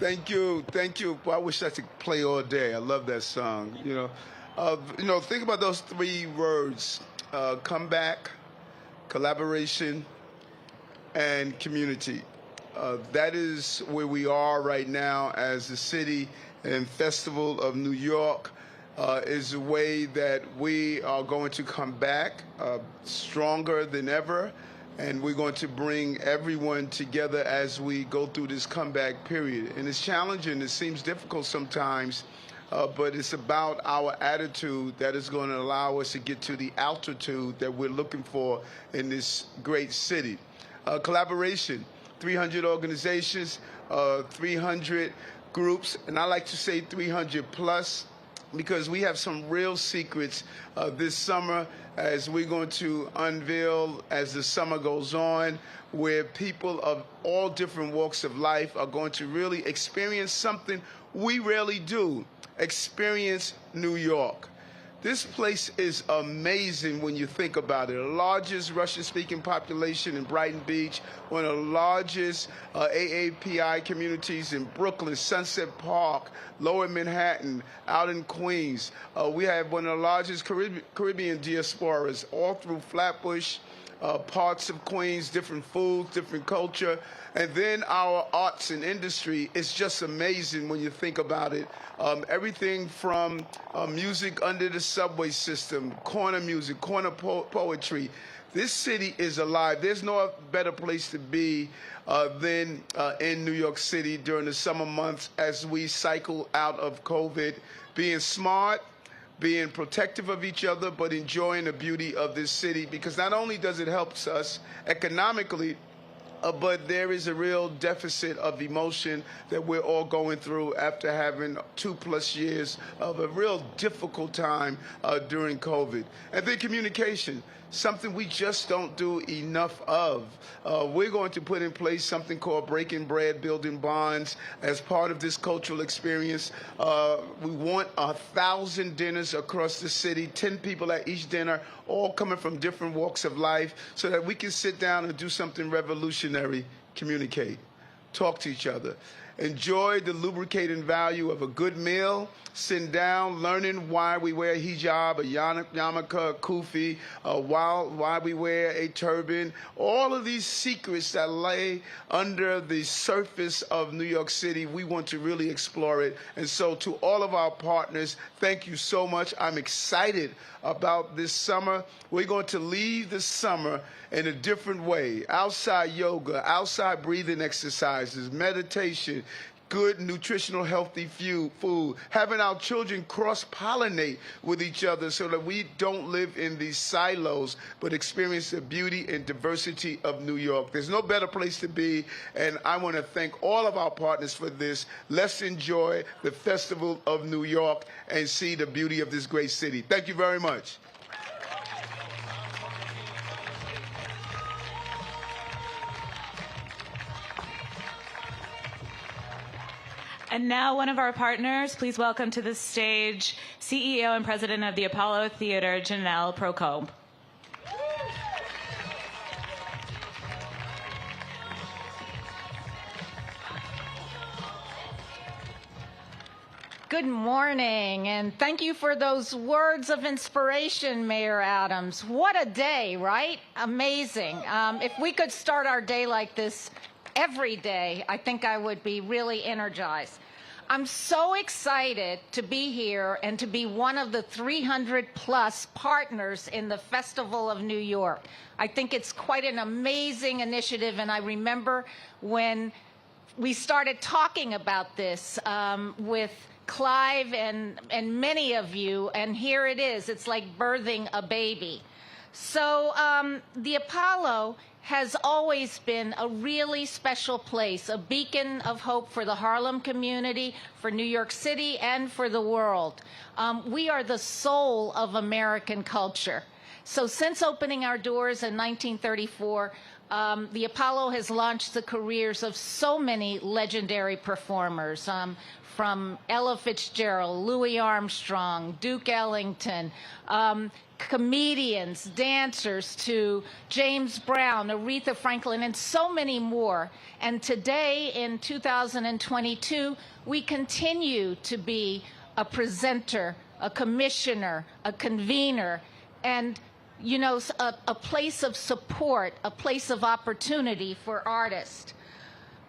Thank you, thank you. Boy, I wish I could play all day. I love that song. Think about those three words: comeback, collaboration, and community. That is where we are right now as the city and Festival of New York. Is a way that we are going to come back stronger than ever, and we're going to bring everyone together as we go through this comeback period. And it's challenging, it seems difficult sometimes, but it's about our attitude that is going to allow us to get to the altitude that we're looking for in this great city. Collaboration, 300 organizations, 300 groups, and I like to say 300 plus, because we have some real secrets this summer as we're going to unveil as the summer goes on, where people of all different walks of life are going to really experience something we rarely do, experience New York. This place is amazing when you think about it. The largest Russian-speaking population in Brighton Beach, one of the largest AAPI communities in Brooklyn, Sunset Park, Lower Manhattan, out in Queens. We have one of the largest Caribbean diasporas all through Flatbush, parts of Queens, different foods, different culture. And then our arts and industry is just amazing when you think about it. Everything from music under the subway system, corner music, corner poetry. This city is alive. There's no better place to be than in New York City during the summer months as we cycle out of COVID, being smart, being protective of each other, but enjoying the beauty of this city, because not only does it help us economically, but there is a real deficit of emotion that we're all going through after having 2+ years of a real difficult time during COVID. And then communication, something we just don't do enough of. We're going to put in place something called Breaking Bread, Building Bonds as part of this cultural experience. We want 1,000 dinners across the city, 10 people at each dinner, all coming from different walks of life, so that we can sit down and do something revolutionary, communicate, talk to each other. Enjoy the lubricating value of a good meal, sitting down, learning why we wear a hijab, a yarmulke, a kufi, why we wear a turban. All of these secrets that lay under the surface of New York City, we want to really explore it. And so to all of our partners, thank you so much. I'm excited about this summer. We're going to leave this summer in a different way. Outside yoga, outside breathing exercises, meditation, good, nutritional, healthy food, having our children cross-pollinate with each other so that we don't live in these silos, but experience the beauty and diversity of New York. There's no better place to be, and I want to thank all of our partners for this. Let's enjoy the Festival of New York and see the beauty of this great city. Thank you very much. And now one of our partners, please welcome to the stage CEO and President of the Apollo Theater, Janelle Procombe. Good morning, and thank you for those words of inspiration, Mayor Adams. What a day, right? Amazing. If we could start our day like this every day, I think I would be really energized. I'm so excited to be here and to be one of the 300+ partners in the Festival of New York. I think it's quite an amazing initiative, and I remember when we started talking about this with Clive and many of you, and here it is. It's like birthing a baby. So the Apollo has always been a really special place, a beacon of hope for the Harlem community, for New York City, and for the world. We are the soul of American culture. So since opening our doors in 1934, The Apollo has launched the careers of so many legendary performers, from Ella Fitzgerald, Louis Armstrong, Duke Ellington, comedians, dancers, to James Brown, Aretha Franklin, and so many more. And today, in 2022, we continue to be a presenter, a commissioner, a convener, and a place of support, a place of opportunity for artists.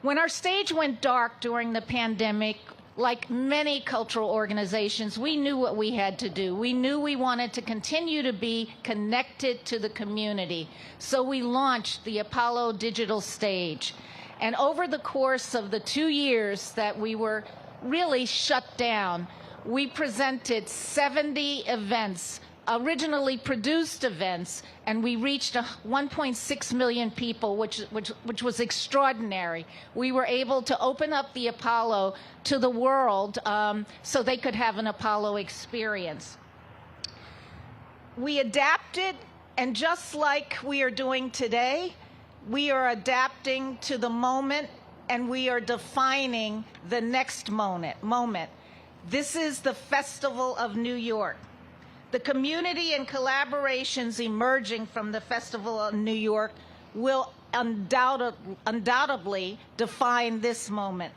When our stage went dark during the pandemic, like many cultural organizations, we knew what we had to do. We knew we wanted to continue to be connected to the community. So we launched the Apollo Digital Stage. And over the course of the 2 years that we were really shut down, we presented 70 events, originally produced events, and we reached 1.6 million people, which was extraordinary. We were able to open up the Apollo to the world so they could have an Apollo experience. We adapted, and just like we are doing today, we are adapting to the moment, and we are defining the next moment. This is the Festival of New York. The community and collaborations emerging from the Festival of New York will undoubtedly define this moment.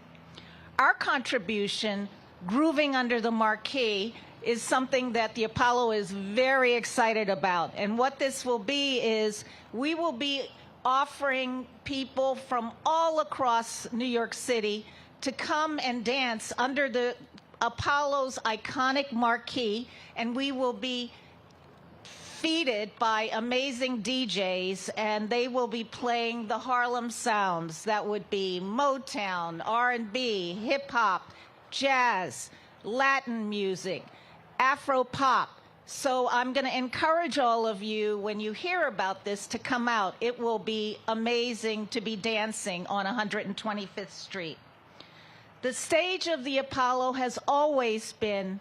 Our contribution, Grooving Under the Marquee, is something that the Apollo is very excited about. And what this will be is we will be offering people from all across New York City to come and dance under the Apollo's iconic marquee, and we will be feted by amazing DJs, and they will be playing the Harlem sounds. That would be Motown, R&B, hip-hop, jazz, Latin music, Afro-pop. So I'm going to encourage all of you, when you hear about this, to come out. It will be amazing to be dancing on 125th Street. The stage of the Apollo has always been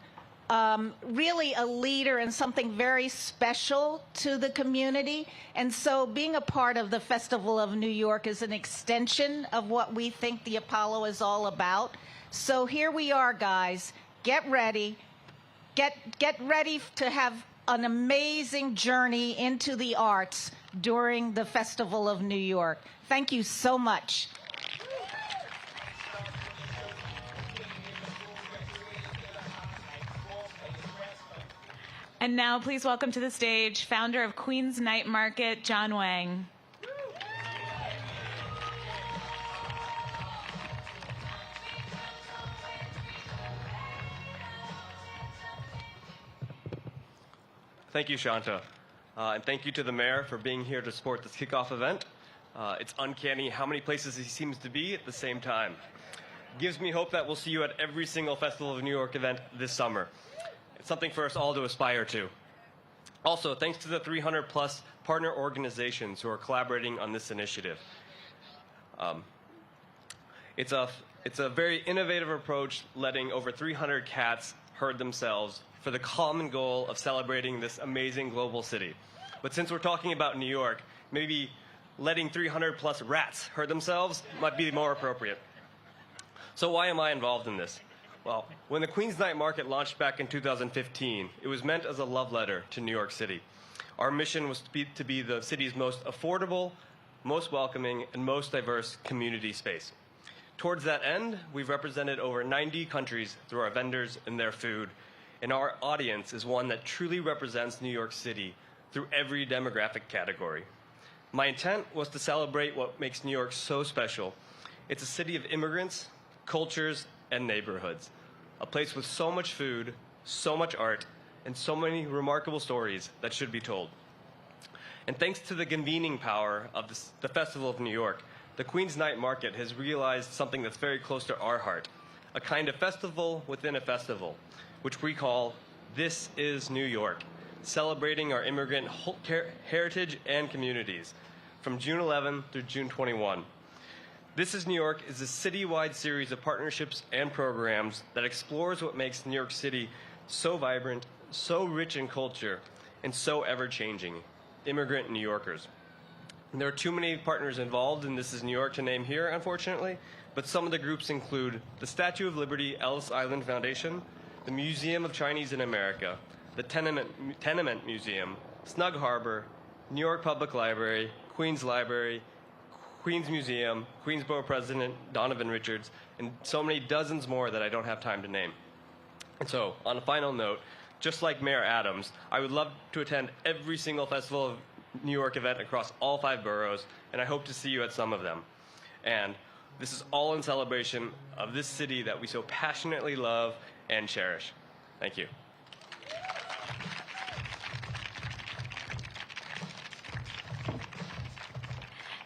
really a leader and something very special to the community. And so being a part of the Festival of New York is an extension of what we think the Apollo is all about. So here we are, guys. Get ready. Get ready to have an amazing journey into the arts during the Festival of New York. Thank you so much. And now please welcome to the stage founder of Queens Night Market, John Wang. Thank you, Shanta. And thank you to the mayor for being here to support this kickoff event. It's uncanny how many places he seems to be at the same time. It gives me hope that we'll see you at every single Festival of New York event this summer. It's something for us all to aspire to. Also, thanks to the 300+ partner organizations who are collaborating on this initiative. It's a very innovative approach, letting over 300 cats herd themselves for the common goal of celebrating this amazing global city. But since we're talking about New York, maybe letting 300+ rats herd themselves might be more appropriate. So why am I involved in this? Well, when the Queens Night Market launched back in 2015, it was meant as a love letter to New York City. Our mission was to be the city's most affordable, most welcoming, and most diverse community space. Towards that end, we've represented over 90 countries through our vendors and their food, and our audience is one that truly represents New York City through every demographic category. My intent was to celebrate what makes New York so special. It's a city of immigrants, cultures, and neighborhoods, a place with so much food, so much art, and so many remarkable stories that should be told. And thanks to the convening power of the Festival of New York, the Queens Night Market has realized something that's very close to our heart, a kind of festival within a festival, which we call This is New York, celebrating our immigrant heritage and communities from June 11 through June 21. This is New York is a citywide series of partnerships and programs that explores what makes New York City so vibrant, so rich in culture, and so ever-changing, immigrant New Yorkers. There are too many partners involved, and this is New York to name here, unfortunately, but some of the groups include the Statue of Liberty Ellis Island Foundation, the Museum of Chinese in America, the Tenement Museum, Snug Harbor, New York Public Library, Queens Library, Queens Museum, Queensborough President Donovan Richards, and so many dozens more that I don't have time to name. And so, on a final note, just like Mayor Adams, I would love to attend every single Festival of New York event across all 5 boroughs, and I hope to see you at some of them. And this is all in celebration of this city that we so passionately love and cherish. Thank you.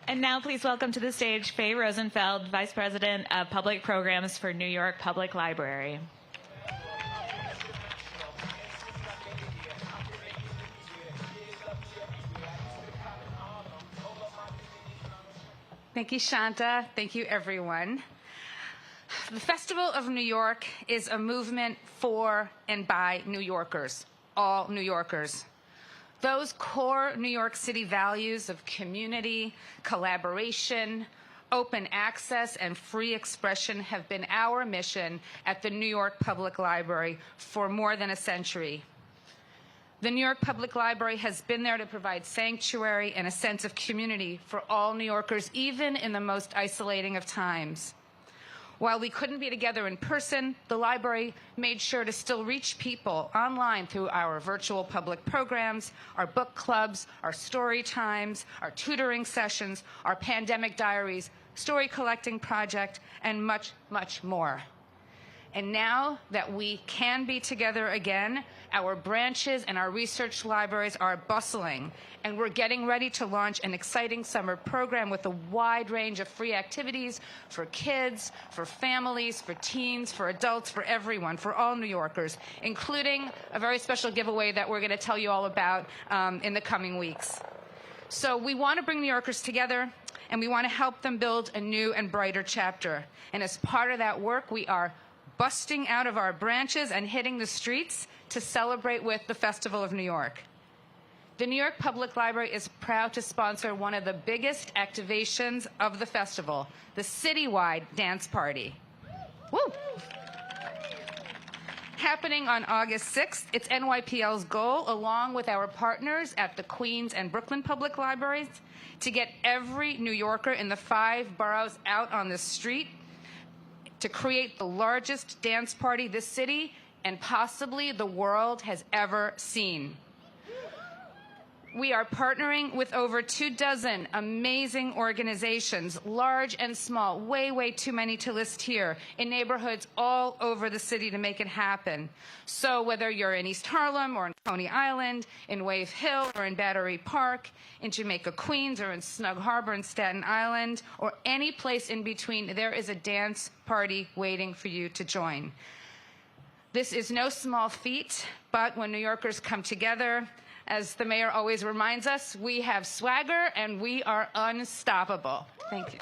And now please welcome to the stage Faye Rosenfeld, Vice President of Public Programs for New York Public Library. Thank you, Shanta. Thank you, everyone. The Festival of New York is a movement for and by New Yorkers, all New Yorkers. Those core New York City values of community, collaboration, open access, and free expression have been our mission at the New York Public Library for more than a century. The New York Public Library has been there to provide sanctuary and a sense of community for all New Yorkers, even in the most isolating of times. While we couldn't be together in person, the library made sure to still reach people online through our virtual public programs, our book clubs, our story times, our tutoring sessions, our pandemic diaries, story collecting project, and much, much more. And now that we can be together again, our branches and our research libraries are bustling, and we're getting ready to launch an exciting summer program with a wide range of free activities for kids, for families, for teens, for adults, for everyone, for all New Yorkers, including a very special giveaway that we're going to tell you all about in the coming weeks. So we want to bring New Yorkers together, and we want to help them build a new and brighter chapter. And as part of that work, we are busting out of our branches and hitting the streets to celebrate with the Festival of New York. The New York Public Library is proud to sponsor one of the biggest activations of the festival, the citywide dance party. Woo! Happening on August 6th, it's NYPL's goal, along with our partners at the Queens and Brooklyn Public Libraries, to get every New Yorker in the 5 boroughs out on the street to create the largest dance party this city and possibly the world has ever seen. We are partnering with over 24 amazing organizations, large and small, way, way too many to list here, in neighborhoods all over the city to make it happen. So whether you're in East Harlem or in Coney Island, in Wave Hill or in Battery Park, in Jamaica, Queens, or in Snug Harbor in Staten Island, or any place in between, there is a dance party waiting for you to join. This is no small feat, but when New Yorkers come together, as the mayor always reminds us, we have swagger and we are unstoppable. Thank you.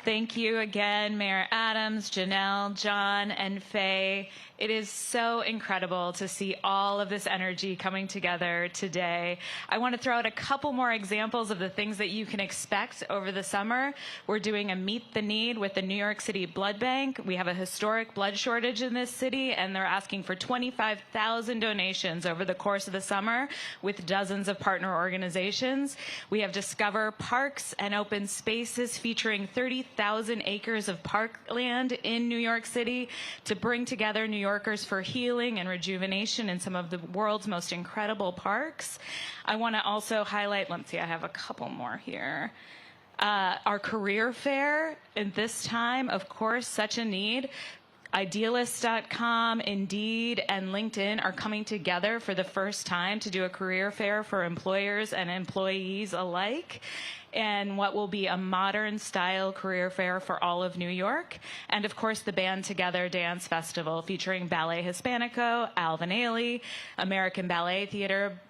Thank you again, Mayor Adams, Janelle, John, and Faye. It is so incredible to see all of this energy coming together today. I want to throw out a couple more examples of the things that you can expect over the summer. We're doing a Meet the Need with the New York City Blood Bank. We have a historic blood shortage in this city, and they're asking for 25,000 donations over the course of the summer with dozens of partner organizations. We have Discover Parks and Open Spaces featuring 30,000 acres of parkland in New York City to bring together New Yorkers for healing and rejuvenation in some of the world's most incredible parks. I want to also highlight, let's see, I have a couple more here. Our career fair at this time, of course, such a need. Idealist.com, Indeed, and LinkedIn are coming together for the first time to do a career fair for employers and employees alike, and what will be a modern-style career fair for all of New York. And, of course, the Band Together Dance Festival featuring Ballet Hispanico, Alvin Ailey, American Ballet Theater,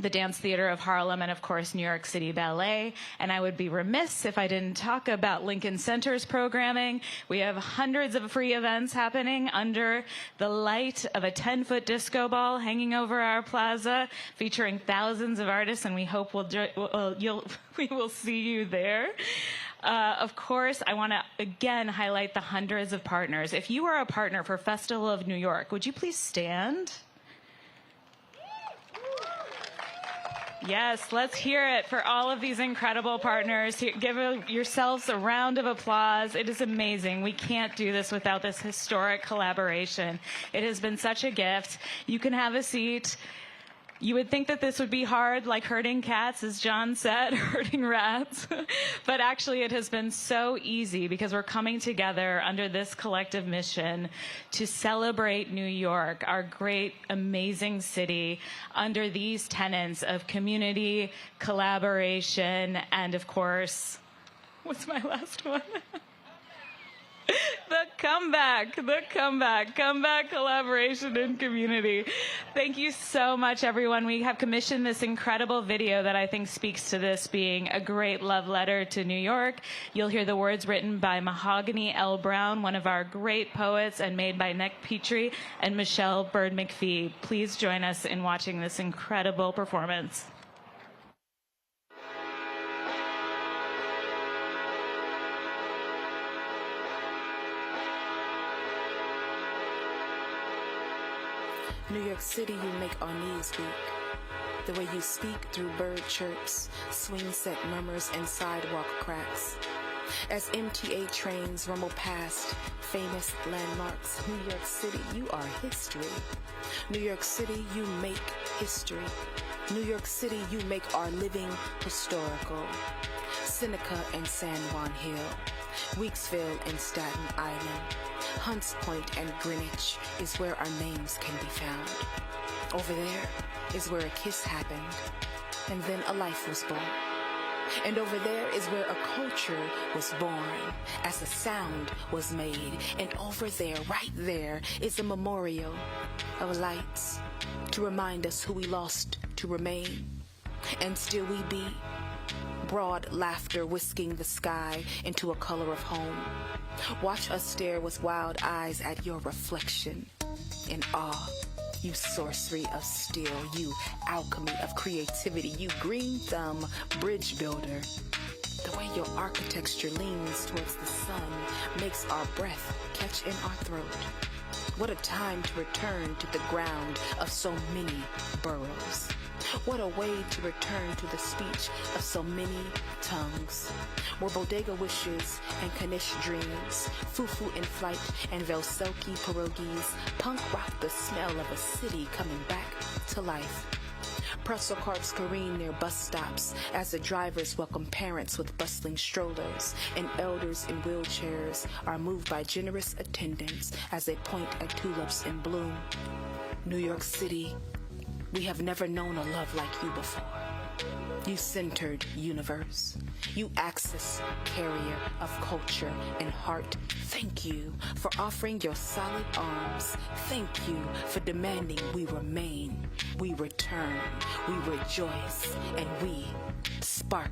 the Dance Theater of Harlem, and of course, New York City Ballet. And I would be remiss if I didn't talk about Lincoln Center's programming. We have hundreds of free events happening under the light of a 10-foot disco ball hanging over our plaza, featuring thousands of artists, and we hope we will see you there. Of course, I want to again highlight the hundreds of partners. If you are a partner for Festival of New York, would you please stand? Yes, let's hear it for all of these incredible partners. Give yourselves a round of applause. It is amazing. We can't do this without this historic collaboration. It has been such a gift. You can have a seat. You would think that this would be hard, like herding cats, as John said, herding rats. But actually, it has been so easy because we're coming together under this collective mission to celebrate New York, our great, amazing city, under these tenets of community, collaboration, and of course, what's my last one? The comeback, collaboration, and community. Thank you so much, everyone. We have commissioned this incredible video that I think speaks to this being a great love letter to New York. You'll hear the words written by Mahogany L. Brown, one of our great poets, and made by Nick Petrie and Michelle Bird McPhee. Please join us in watching this incredible performance. New York City, you make our knees weak. The way you speak through bird chirps, swing set murmurs, and sidewalk cracks. As MTA trains rumble past famous landmarks, New York City, you are history. New York City, you make history. New York City, you make our living historical. Seneca and San Juan Hill, Weeksville and Staten Island, Hunts Point and Greenwich is where our names can be found. Over there is where a kiss happened, and then a life was born. And over there is where a culture was born, as a sound was made. And over there, right there, is a memorial of lights to remind us who we lost to remain. And still we be. Broad laughter whisking the sky into a color of home. Watch us stare with wild eyes at your reflection in awe. You sorcery of steel, you alchemy of creativity, you green thumb bridge builder. The way your architecture leans towards the sun makes our breath catch in our throat. What a time to return to the ground of so many boroughs. What a way to return to the speech of so many tongues. Where bodega wishes and Kanish dreams, fufu in flight and Velsoki pierogies, punk rock the smell of a city coming back to life. Pretzel carts careen near bus stops as the drivers welcome parents with bustling strollers, and elders in wheelchairs are moved by generous attendants as they point at tulips in bloom. New York City, we have never known a love like you before. You centered universe. You axis carrier of culture and heart. Thank you for offering your solid arms. Thank you for demanding we remain. We return. We rejoice. And we spark.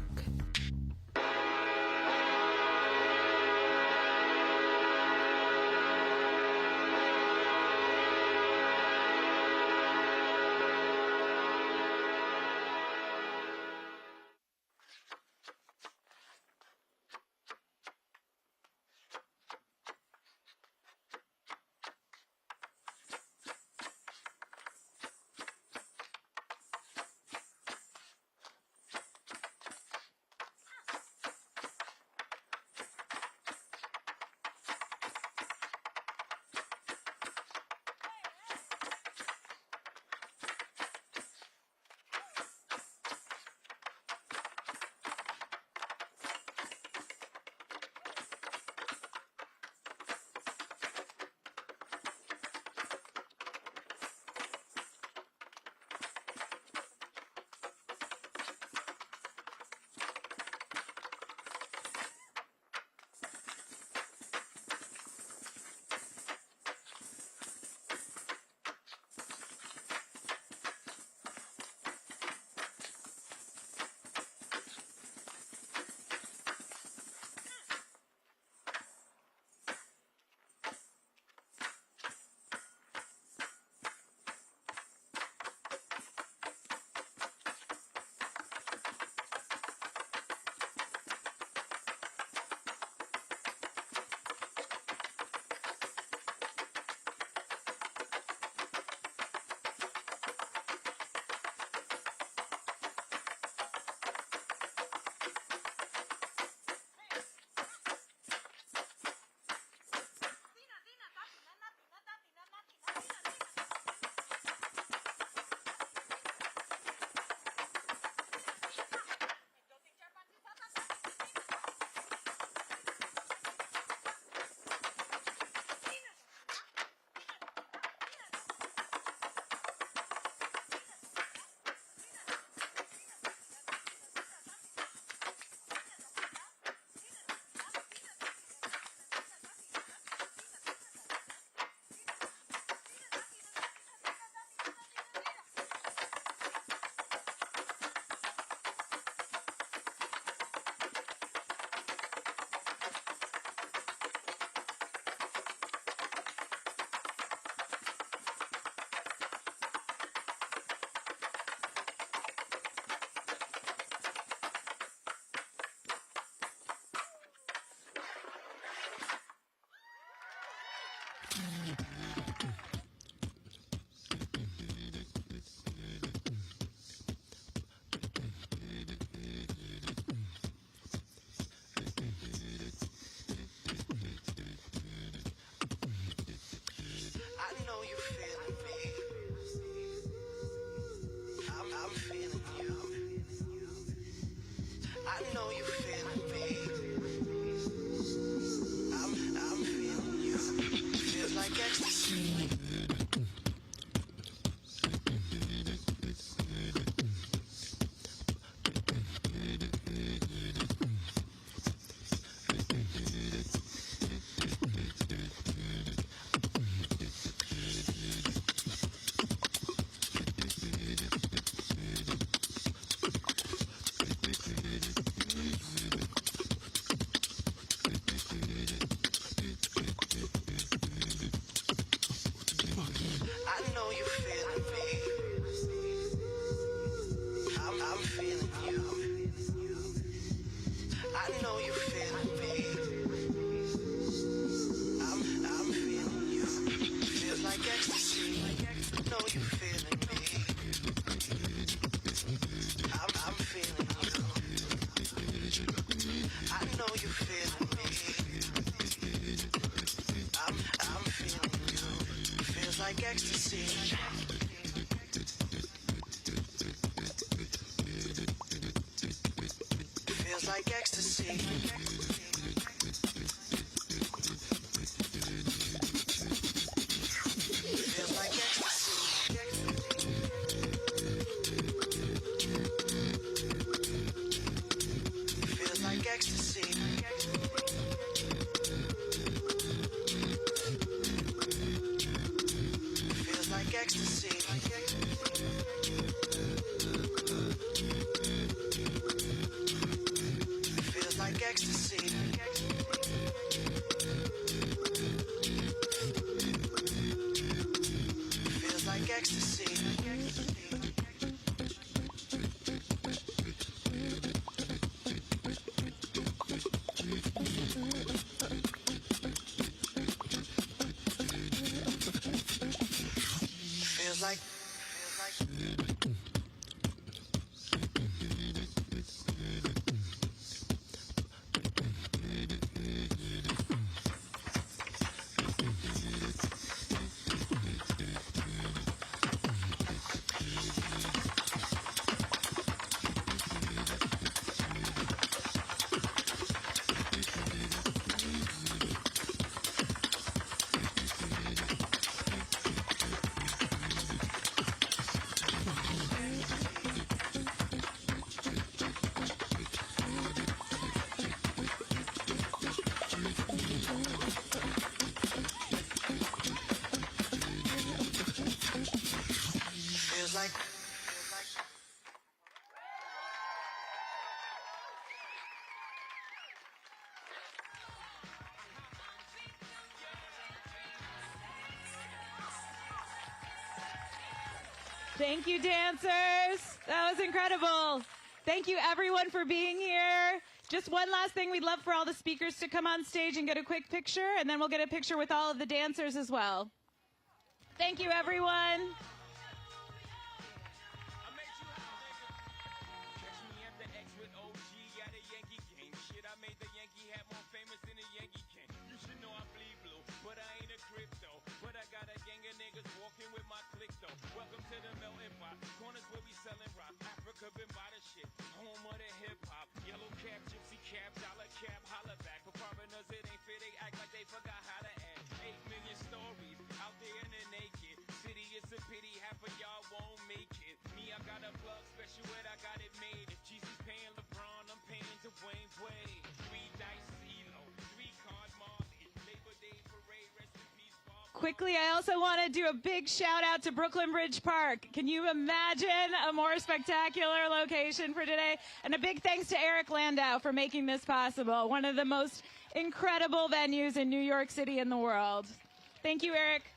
feeling me. I'm feeling you. Feels like ecstasy. Feels like ecstasy. Feels like ecstasy. Feels like ecstasy. Feels like ecstasy. Feels like ecstasy. Feels like ecstasy. Feels like. Feels like. Thank you, dancers. That was incredible. Thank you, everyone, for being here. Just one last thing. We'd love for all the speakers to come on stage and get a quick picture, and then we'll get a picture with all of the dancers as well. Thank you, everyone. Welcome to the melting pot. Corners where we selling rock. Africa been by the shit. Home of the hip hop. Yellow cap, gypsy cap, dollar cap, holla back. For foreigners it ain't fair. They act like they forgot how to act. 8 million stories out there in the naked city. It's a pity half of y'all won't make it. Me, I got a plug special and I got it made. If Jesus paying LeBron, I'm paying Dwayne Wade. 3 dice CeeLo, 3 card Marley. Labor Day parade, rest in peace. Quickly, I also want to do a big shout out to Brooklyn Bridge Park. Can you imagine a more spectacular location for today? And a big thanks to Eric Landau for making this possible. One of the most incredible venues in New York City and the world. Thank you, Eric.